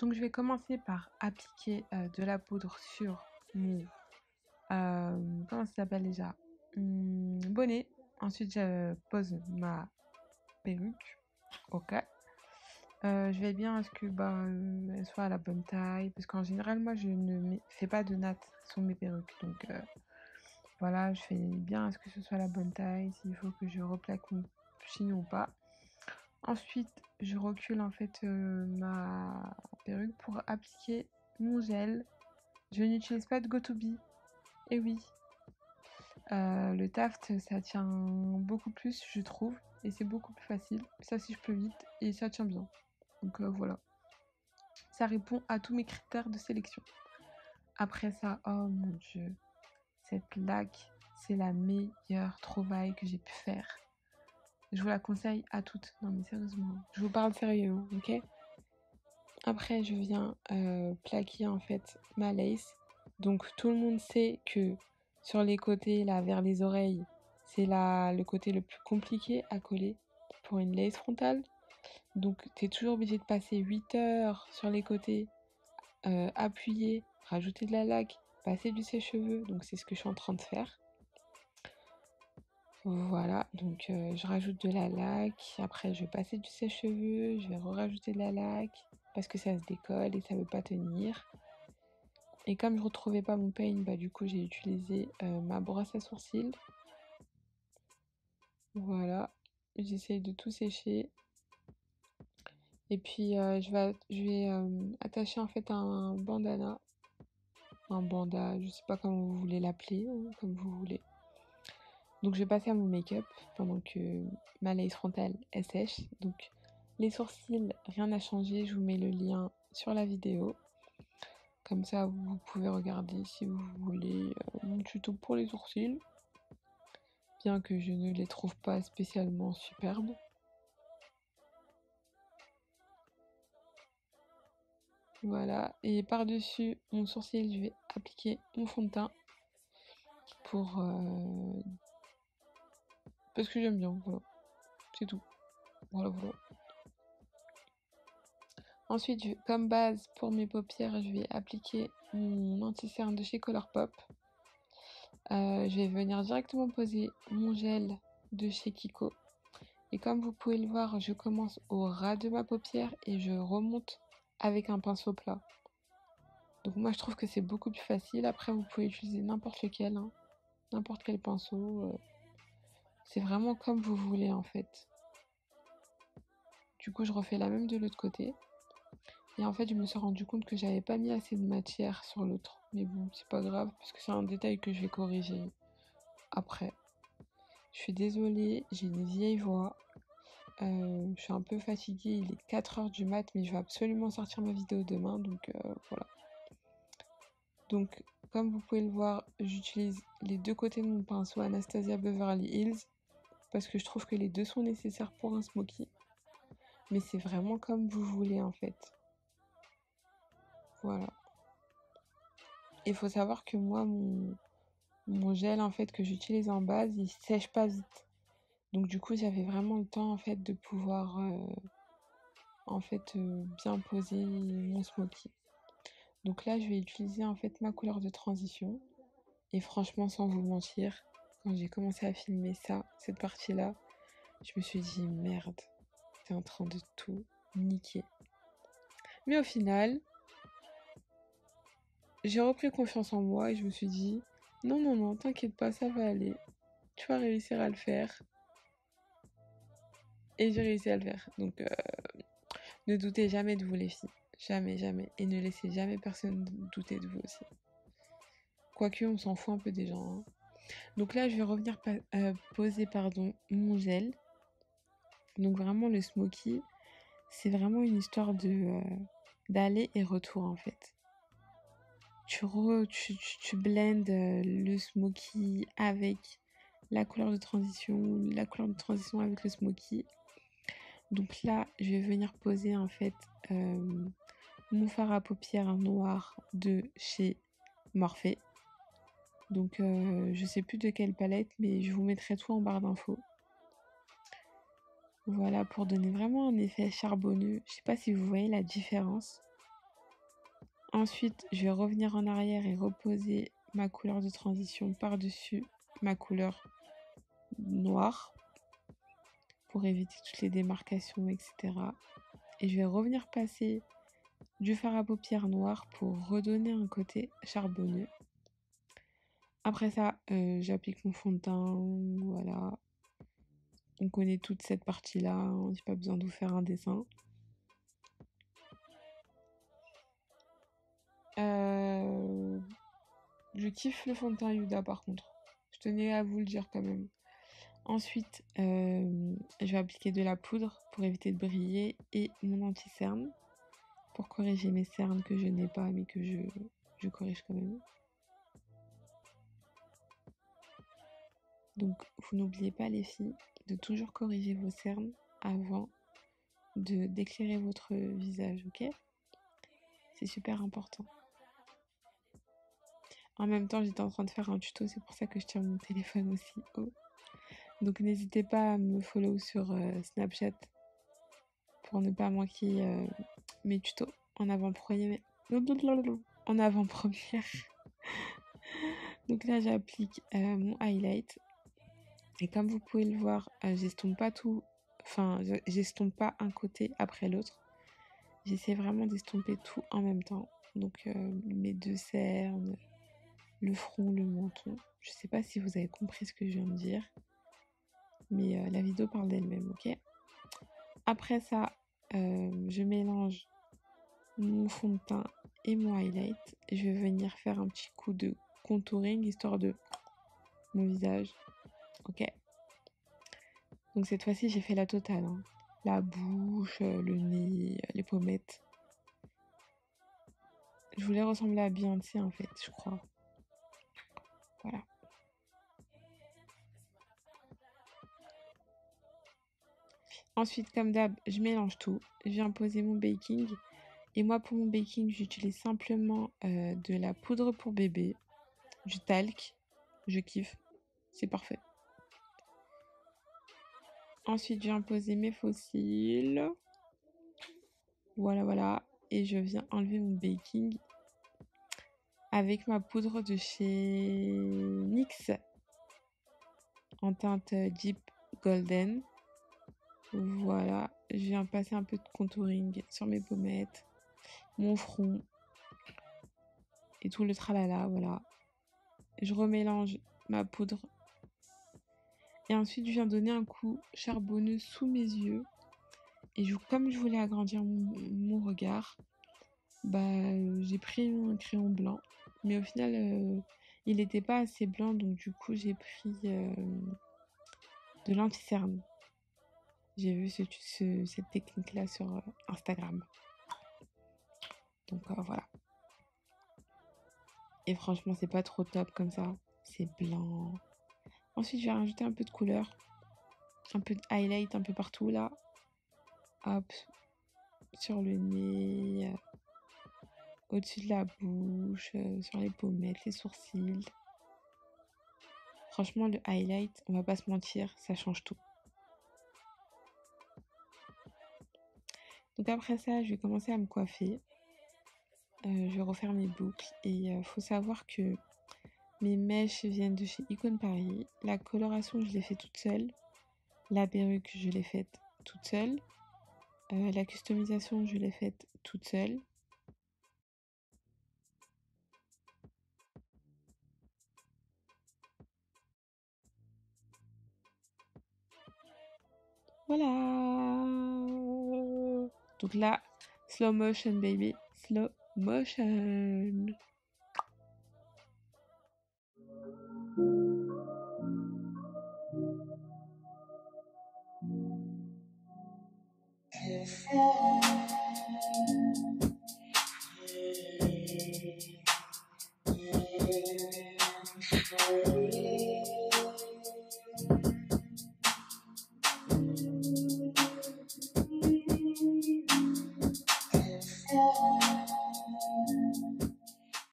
Donc je vais commencer par appliquer de la poudre sur mon comment ça s'appelle déjà? Bonnet. Ensuite je pose ma perruque. OK. Je vais bien à ce que elle soit à la bonne taille parce qu'en général moi je ne fais pas de nattes sur mes perruques. Donc voilà, je fais bien à ce que ce soit la bonne taille, s'il faut que je replaque mon chignon ou pas. Ensuite, je recule en fait ma perruque pour appliquer mon gel. Je n'utilise pas de Go2B. Et oui, le Taft, ça tient beaucoup plus, je trouve. Et c'est beaucoup plus facile. Ça sèche plus vite et ça tient bien. Donc voilà. Ça répond à tous mes critères de sélection. Après ça, oh mon dieu, cette laque, c'est la meilleure trouvaille que j'ai pu faire. Je vous la conseille à toutes. Non mais sérieusement, je vous parle sérieux, ok? Après, je viens plaquer en fait ma lace. Donc tout le monde sait que sur les côtés, là, vers les oreilles, c'est le côté le plus compliqué à coller pour une lace frontale. Donc tu es toujours obligé de passer 8 heures sur les côtés, appuyer, rajouter de la laque, passer du sèche-cheveux. Donc c'est ce que je suis en train de faire. Voilà, donc je rajoute de la laque, après je vais passer du sèche-cheveux, je vais rajouter de la laque parce que ça se décolle et ça veut pas tenir. Et comme je retrouvais pas mon peigne, du coup j'ai utilisé ma brosse à sourcils. Voilà, j'essaye de tout sécher. Et puis je vais attacher en fait un bandana, un banda, je sais pas comment vous voulez l'appeler, hein, comme vous voulez. Donc je vais passer à mon make-up pendant que ma lace frontale elle sèche. Donc les sourcils, rien n'a changé, je vous mets le lien sur la vidéo. Comme ça vous pouvez regarder si vous voulez mon tuto pour les sourcils. Bien que je ne les trouve pas spécialement superbes. Voilà, et par-dessus mon sourcil, je vais appliquer mon fond de teint pour parce que j'aime bien, voilà. C'est tout. Voilà, voilà. Ensuite, comme base pour mes paupières, je vais appliquer mon anti-cerne de chez Colourpop. Je vais venir directement poser mon gel de chez Kiko. Et comme vous pouvez le voir, je commence au ras de ma paupière et je remonte avec un pinceau plat. Donc moi je trouve que c'est beaucoup plus facile. Après vous pouvez utiliser n'importe lequel, hein, n'importe quel pinceau. C'est vraiment comme vous voulez en fait. Du coup je refais la même de l'autre côté. Et en fait je me suis rendu compte que j'avais pas mis assez de matière sur l'autre. Mais bon c'est pas grave parce que c'est un détail que je vais corriger après. Je suis désolée, j'ai une vieille voix. Je suis un peu fatiguée, il est 4h du mat mais je vais absolument sortir ma vidéo demain donc voilà. Donc comme vous pouvez le voir, j'utilise les deux côtés de mon pinceau Anastasia Beverly Hills parce que je trouve que les deux sont nécessaires pour un smoky. Mais c'est vraiment comme vous voulez en fait. Voilà. Il faut savoir que moi, mon gel en fait que j'utilise en base, il sèche pas vite. Donc du coup, j'avais vraiment le temps en fait de pouvoir bien poser mon smoky. Donc là, je vais utiliser en fait ma couleur de transition. Et franchement, sans vous mentir, quand j'ai commencé à filmer ça, cette partie-là, je me suis dit merde, t'es en train de tout niquer. Mais au final, j'ai repris confiance en moi et je me suis dit non, non, non, t'inquiète pas, ça va aller. Tu vas réussir à le faire. Et j'ai réussi à le faire. Donc ne doutez jamais de vous les filles. Jamais, jamais. Et ne laissez jamais personne douter de vous aussi. Quoique, on s'en fout un peu des gens. Hein. Donc là, je vais revenir poser mon gel. Donc vraiment, le smoky, c'est vraiment une histoire d'aller et retour en fait. Tu blendes le smoky avec la couleur de transition avec le smoky. Donc là, je vais venir poser en fait mon fard à paupières noir de chez Morphe. Donc je sais plus de quelle palette, mais je vous mettrai tout en barre d'infos. Voilà, pour donner vraiment un effet charbonneux. Je sais pas si vous voyez la différence. Ensuite, je vais revenir en arrière et reposer ma couleur de transition par-dessus ma couleur noire pour éviter toutes les démarcations, etc. Et je vais revenir passer du fard à paupières noir pour redonner un côté charbonneux. Après ça, j'applique mon fond de teint, voilà. On connaît toute cette partie-là, on n'a pas besoin de vous faire un dessin. Je kiffe le fond de teint Huda par contre. Je tenais à vous le dire quand même. Ensuite, je vais appliquer de la poudre pour éviter de briller et mon anti-cerne pour corriger mes cernes que je n'ai pas mais que je corrige quand même. Donc, vous n'oubliez pas les filles de toujours corriger vos cernes avant d'éclairer votre visage, ok? C'est super important. En même temps, j'étais en train de faire un tuto, c'est pour ça que je tiens mon téléphone aussi haut. Donc n'hésitez pas à me follow sur Snapchat pour ne pas manquer mes tutos en avant-première. En avant-première. Donc là, j'applique mon highlight. Et comme vous pouvez le voir, j'estompe pas tout. Enfin, j'estompe pas un côté après l'autre. J'essaie vraiment d'estomper tout en même temps. Donc mes deux cernes, le front, le menton. Je sais pas si vous avez compris ce que je viens de dire. Mais la vidéo parle d'elle-même, ok? Après ça, je mélange mon fond de teint et mon highlight. Je vais venir faire un petit coup de contouring, histoire de mon visage, ok? Donc cette fois-ci, j'ai fait la totale, hein. La bouche, le nez, les pommettes. Je voulais ressembler à Beyoncé en fait, je crois. Voilà. Ensuite, comme d'hab, je mélange tout. Je viens poser mon baking. Et moi, pour mon baking, j'utilise simplement de la poudre pour bébé, du talc. Je kiffe. C'est parfait. Ensuite, je viens poser mes faux cils. Voilà, voilà. Et je viens enlever mon baking avec ma poudre de chez NYX en teinte Deep Golden. Voilà. Je viens passer un peu de contouring sur mes pommettes, mon front et tout le tralala. Voilà. Je remélange ma poudre. Et ensuite, je viens donner un coup charbonneux sous mes yeux. Et comme je voulais agrandir mon regard, j'ai pris un crayon blanc. Mais au final, il n'était pas assez blanc. Donc du coup, j'ai pris de l'anti-cerne. J'ai vu cette technique-là sur Instagram. Donc voilà. Et franchement, c'est pas trop top comme ça. C'est blanc. Ensuite, je vais rajouter un peu de couleur. Un peu de highlight un peu partout là. Hop. Sur le nez. Au-dessus de la bouche. Sur les pommettes, les sourcils. Franchement, le highlight, on va pas se mentir, ça change tout. Donc après ça, je vais commencer à me coiffer. Je vais refaire mes boucles. Et faut savoir que mes mèches viennent de chez Icône Paris. La coloration, je l'ai fait toute seule. La perruque, je l'ai faite toute seule. La customisation, je l'ai faite toute seule. Voilà. Donc là, slow motion, baby. Slow motion.